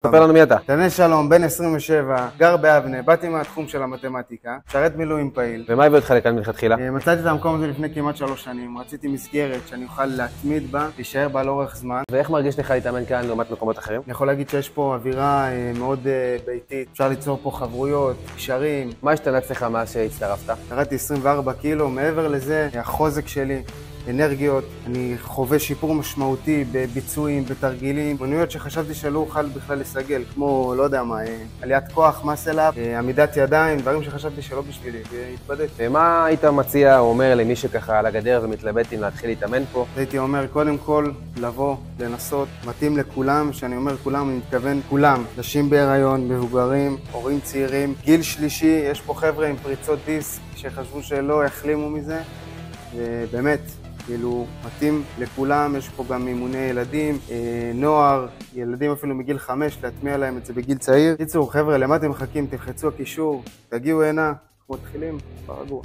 ספר לנו מי אתה. דניאל שלום, בן 27, גר באבנה, באתי מהתחום של המתמטיקה, משרת מילואים פעיל. ומה הביא אותך לכאן מלכתחילה? מצאתי את המקום הזה לפני כמעט 3 שנים, רציתי מסגרת שאני אוכל להתמיד בה, להישאר בה לאורך זמן. ואיך מרגיש לך להתאמן כאן לעומת מקומות אחרים? אני יכול להגיד שיש פה אווירה מאוד ביתית, אפשר ליצור פה חברויות, קשרים. מה השתנה אצלך מאז שהצטרפת? ירדתי 24 קילו, מעבר לזה, החוזק שלי, אנרגיות, אני חווה שיפור משמעותי בביצועים, בתרגילים, מנויות שחשבתי שלא אוכל בכלל לסגל, כמו, לא יודע מה, עליית כוח, מסל-אפ, עמידת ידיים, דברים שחשבתי שלא בשבילי, והתבדק. ומה היית מציע או אומר למי שככה על הגדר ומתלבט אם להתחיל להתאמן פה? הייתי אומר, קודם כל, לבוא, לנסות, מתאים לכולם, שאני אומר כולם, אני מתכוון כולם, נשים בהיריון, מבוגרים, הורים צעירים, גיל שלישי, יש פה חבר'ה עם פריצות דיסק שחשבו שלא יחלימו מזה, ובאמת, כאילו, מתאים לכולם, יש פה גם אימוני ילדים, נוער, ילדים אפילו מגיל 5, להטמיע להם את זה בגיל צעיר. קיצור, חבר'ה, למה אתם מחכים? תלחצו הקישור, תגיעו הנה, אנחנו מתחילים, ברגוע.